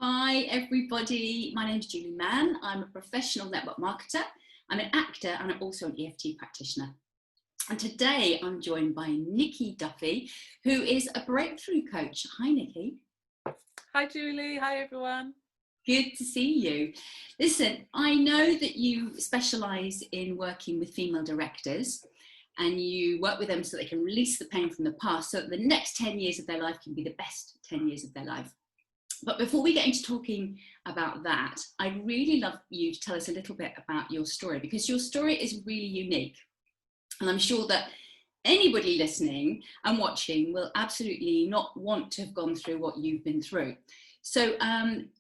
Hi everybody, my name is Julie Mann. I'm a professional network marketer, I'm an actor and I'm also an EFT practitioner. And today I'm joined by Niki Duffy, who is a breakthrough coach. Hi Niki. Hi Julie, hi everyone. Good to see you. Listen, I know that you specialise in working with female directors and you work with them so they can release the pain from the past so that the next 10 years of their life can be the best 10 years of their life. But before we get into talking about that, I'd really love you to tell us a little bit about your story, because your story is really unique. And I'm sure that anybody listening and watching will absolutely not want to have gone through what you've been through. So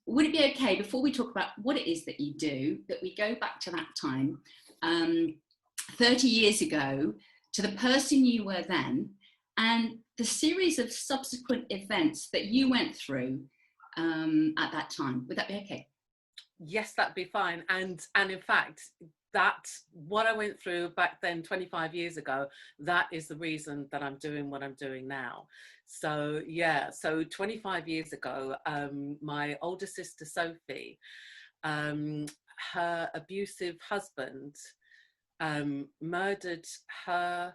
would it be okay, before we talk about what it is that you do, that we go back to that time, 30 years ago, to the person you were then, and the series of subsequent events that you went through at that time? Would that be okay? Yes, that'd be fine. And in fact, that what I went through back then 25 years ago, that is the reason that I'm doing what I'm doing now. So yeah, so 25 years ago, my older sister Sophie, her abusive husband murdered her,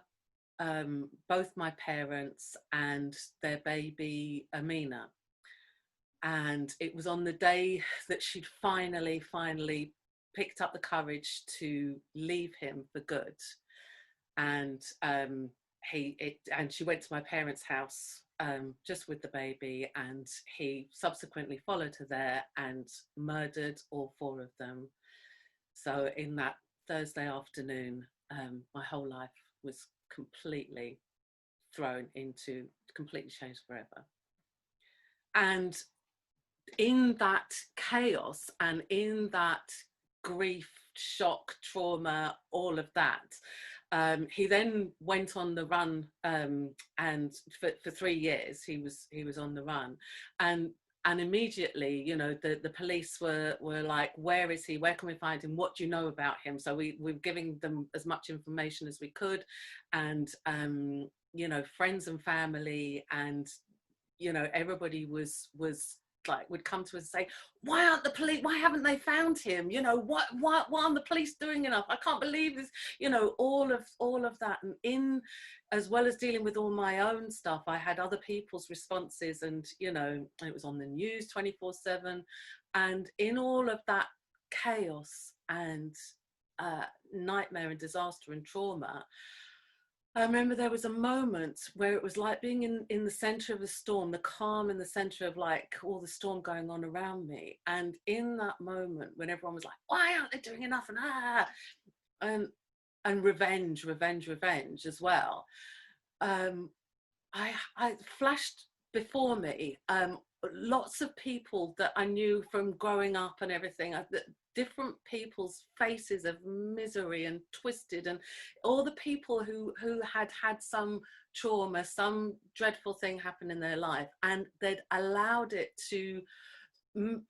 both my parents and their baby Amina. And it was on the day that she'd finally picked up the courage to leave him for good. And she went to my parents' house just with the baby, and he subsequently followed her there and murdered all four of them. So in that Thursday afternoon, my whole life was completely changed forever. And in that chaos and in that grief, shock, trauma, all of that, he then went on the run, and for 3 years he was on the run, and immediately, you know, the police were like, where is he, where can we find him, what do you know about him? So we were giving them as much information as we could, and you know, friends and family and, you know, everybody was like, would come to us and say, why haven't they found him? You know, why aren't the police doing enough? I can't believe this, you know, all of that. And in, as well as dealing with all my own stuff, I had other people's responses, and, you know, it was on the news 24/7. And in all of that chaos and nightmare and disaster and trauma, I remember there was a moment where it was like being in the center of a storm, the calm in the center of like all the storm going on around me. And in that moment when everyone was like, why aren't they doing enough? And revenge as well. I flashed before me lots of people that I knew from growing up and everything, different people's faces of misery and twisted, and all the people who had some trauma, some dreadful thing happen in their life, and they'd allowed it to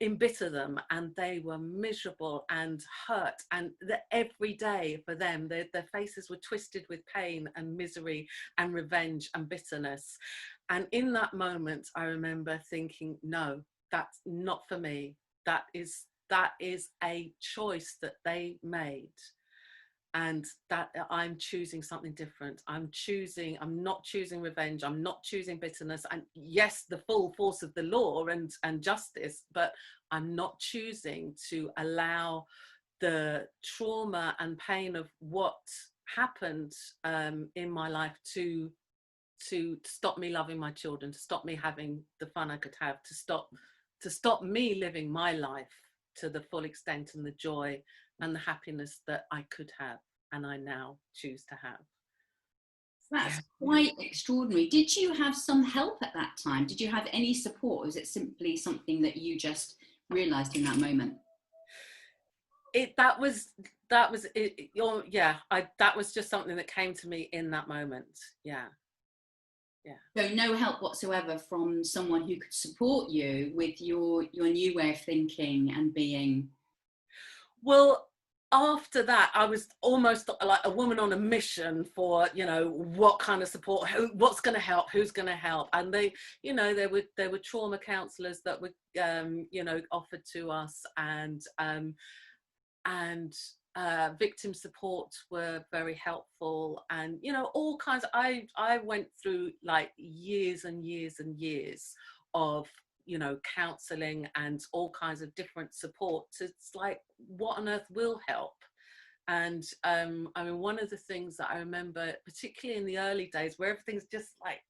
embitter them, and they were miserable and hurt, and every day for them their faces were twisted with pain and misery and revenge and bitterness. And in that moment I remember thinking, no, that's not for me. That is a choice that they made, and that I'm choosing something different. I'm not choosing revenge, I'm not choosing bitterness, and yes, the full force of the law and justice, but I'm not choosing to allow the trauma and pain of what happened in my life to stop me loving my children, to stop me having the fun I could have, to stop me living my life to the full extent and the joy and the happiness that I could have, and I now choose to have. That's quite extraordinary. Did you have some help at that time? Did you have any support? Or was it simply something that you just realized in that moment? That was just something that came to me in that moment. Yeah. So no help whatsoever from someone who could support you with your new way of thinking and being? Well, after that, I was almost like a woman on a mission for, you know, what kind of support, what's going to help, who's going to help. And they, you know, there were trauma counsellors that were, you know, offered to us, and victim support were very helpful, and, you know, all kinds of, I went through like years and years and years of, you know, counselling and all kinds of different support. It's like, what on earth will help? And I mean, one of the things that I remember, particularly in the early days, where everything's just like,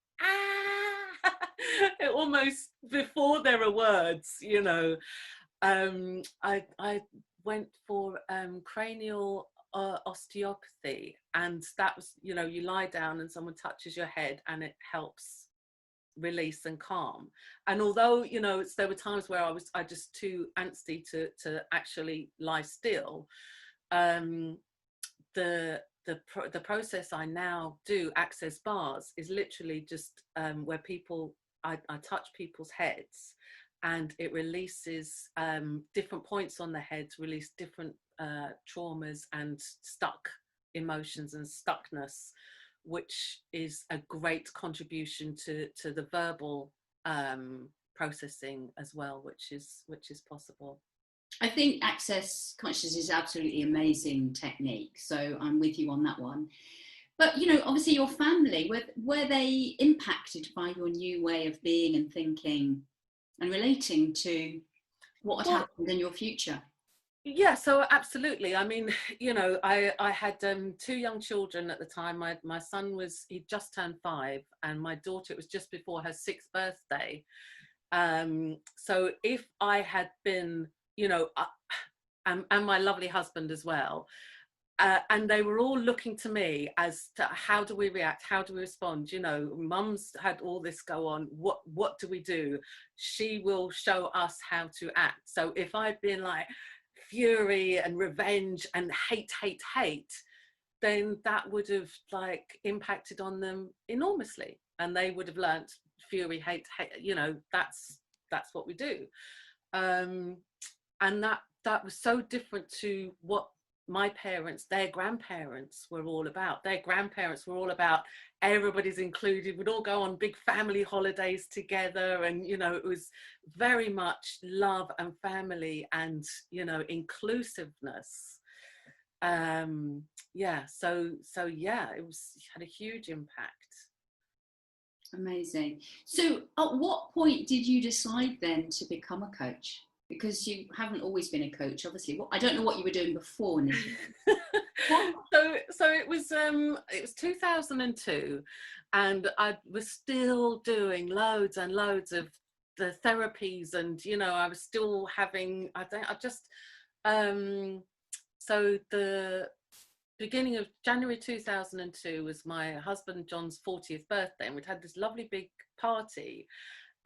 it almost before there are words, you know, I went for cranial osteopathy, and that was, you know, you lie down and someone touches your head and it helps release and calm. And although, you know, there were times where I just too angsty to actually lie still, the process I now do, access bars, is literally just where I touch people's heads, and it releases different points on the head to release different traumas and stuck emotions and stuckness, which is a great contribution to the verbal processing as well, which is possible. I think access consciousness is absolutely amazing technique, so I'm with you on that one. But, you know, obviously your family, were they impacted by your new way of being and thinking and relating to what had happened in your future? Yeah, so absolutely. I mean, you know, I had 2 young children at the time. My son he just turned 5, and my daughter, it was just before her 6th birthday. So if I had been, you know, and my lovely husband as well, and they were all looking to me as to how do we react, how do we respond, you know, mum's had all this go on, what do we do? She will show us how to act. So if I'd been like fury and revenge and hate, then that would have like impacted on them enormously, and they would have learnt fury, hate, you know, that's what we do. And that was so different to what my parents, their grandparents were all about. Their grandparents were all about everybody's included. We'd all go on big family holidays together, and, you know, it was very much love and family and, you know, inclusiveness. Yeah, so yeah, it had a huge impact. Amazing. So at what point did you decide then to become a coach? Because you haven't always been a coach, obviously. I don't know what you were doing before, Nikki. So it was 2002, and I was still doing loads and loads of the therapies, and, you know, I was still having, so the beginning of January 2002 was my husband John's 40th birthday, and we'd had this lovely big party,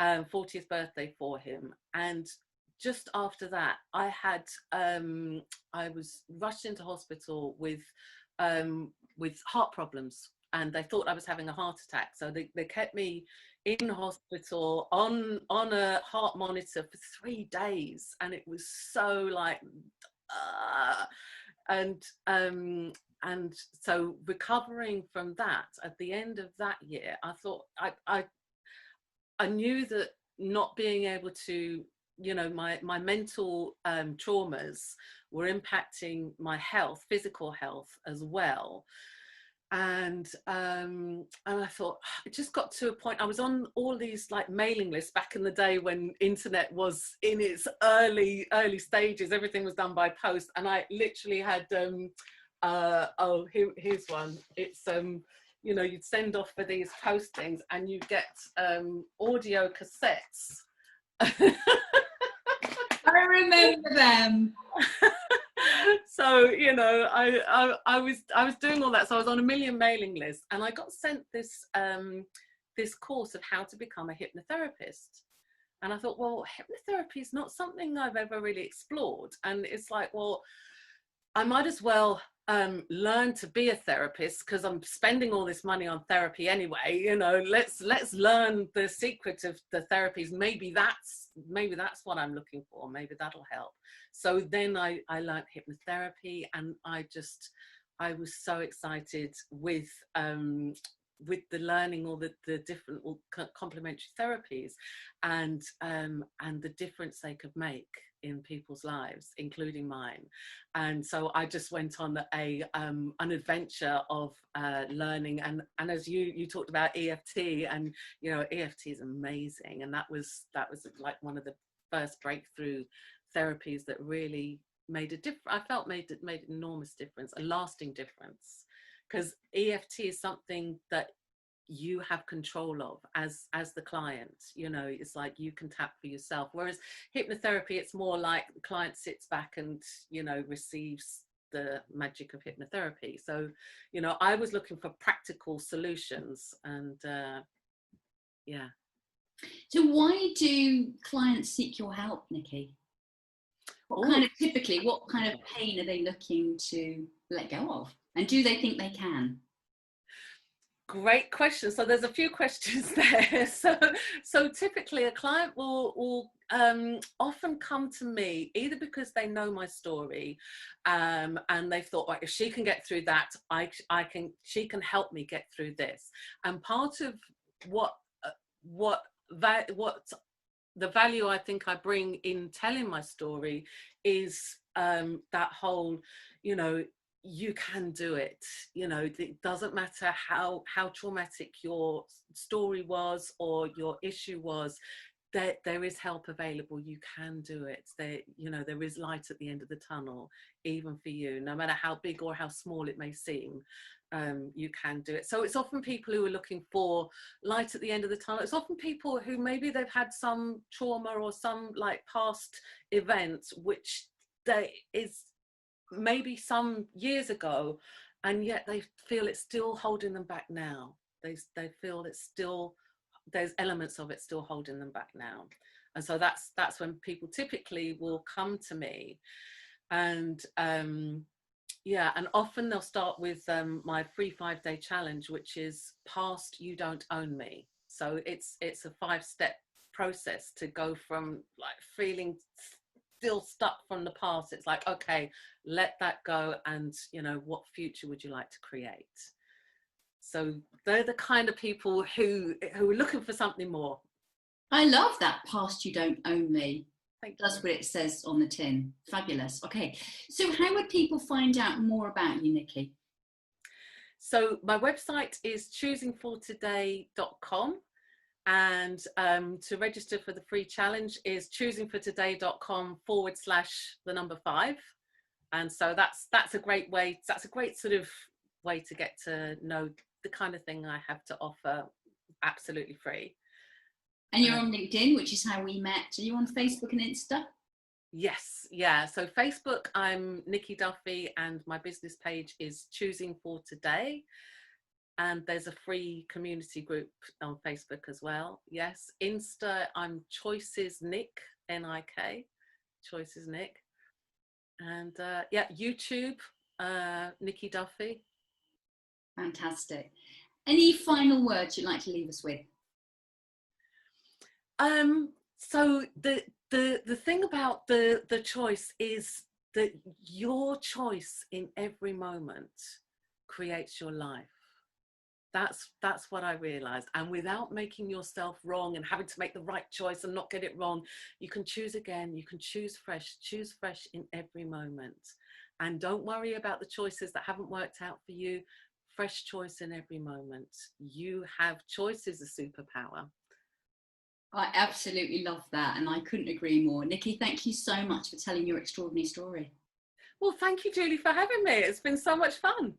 40th birthday for him. And just after that, I was rushed into hospital with heart problems, and they thought I was having a heart attack. So they kept me in hospital on a heart monitor for 3 days, and it was so like, and so recovering from that, at the end of that year, I thought I knew that not being able to, you know, my mental traumas were impacting my health, physical health as well. And I thought, it just got to a point. I was on all these like mailing lists back in the day when internet was in its early stages. Everything was done by post, and I literally had here's one. It's you know, you'd send off for these postings, and you get audio cassettes. I remember them. So, you know, I was doing all that. So I was on a million mailing lists, and I got sent this this course of how to become a hypnotherapist. And I thought, well, hypnotherapy is not something I've ever really explored. And it's like, well, I might as well learn to be a therapist, because I'm spending all this money on therapy anyway, you know, let's learn the secret of the therapies. Maybe that's what I'm looking for, maybe that'll help. So then I learned hypnotherapy, and I was so excited with the learning all the different complementary therapies, and the difference they could make in people's lives, including mine. And so I just went on an adventure of learning, and as you talked about EFT, and you know, EFT is amazing, and that was like one of the first breakthrough therapies that really made a difference. I felt made an enormous difference, a lasting difference, because EFT is something that you have control of as the client. You know, it's like you can tap for yourself, whereas hypnotherapy, it's more like the client sits back and, you know, receives the magic of hypnotherapy. So, you know, I was looking for practical solutions, and yeah. So why do clients seek your help, Niki? What kind of pain are they looking to let go of? And do they think they can? Great question. So there's a few questions there. So typically a client will often come to me either because they know my story, and they've thought, right, if she can get through that, she can help me get through this. And part of what the value I think I bring in telling my story is that whole, you know, you can do it. You know, it doesn't matter how traumatic your story was or your issue was, there is help available. You can do it. You know, there is light at the end of the tunnel, even for you, no matter how big or how small it may seem. You can do it. So it's often people who are looking for light at the end of the tunnel. It's often people who maybe they've had some trauma or some like past events, which is maybe some years ago, and yet they feel it's still holding them back now. They feel it's still, there's elements of it still holding them back now. And so that's when people typically will come to me. And yeah, and often they'll start with my free 5-day challenge, which is Past You Don't Own Me. So it's a 5-step process to go from like feeling still stuck from the past. It's like, okay, let that go, and you know, what future would you like to create? So they're the kind of people who are looking for something more. I love that, Past You Don't Own Me. That's you. what it says on the tin. Fabulous. Okay, so how would people find out more about you, Niki? So my website is choosingfortoday.com, and to register for the free challenge is choosingfortoday.com/5. And so that's a great way, that's a great sort of way to get to know the kind of thing I have to offer, absolutely free. And you're on LinkedIn, which is how we met. Are you on Facebook and Insta? Yes, yeah. So Facebook, I'm Niki Duffy, and my business page is Choosing for Today. And there's a free community group on Facebook as well. Yes. Insta, I'm Choices Nick, N-I-K, Choices Nick. And yeah, YouTube, Niki Duffy. Fantastic. Any final words you'd like to leave us with? So the thing about the choice is that your choice in every moment creates your life. That's what I realized. And without making yourself wrong and having to make the right choice and not get it wrong, you can choose again, you can choose fresh in every moment. And don't worry about the choices that haven't worked out for you. Fresh choice in every moment. You have choice is a superpower. I absolutely love that, and I couldn't agree more. Niki, thank you so much for telling your extraordinary story. Well, thank you, Julie, for having me. It's been so much fun.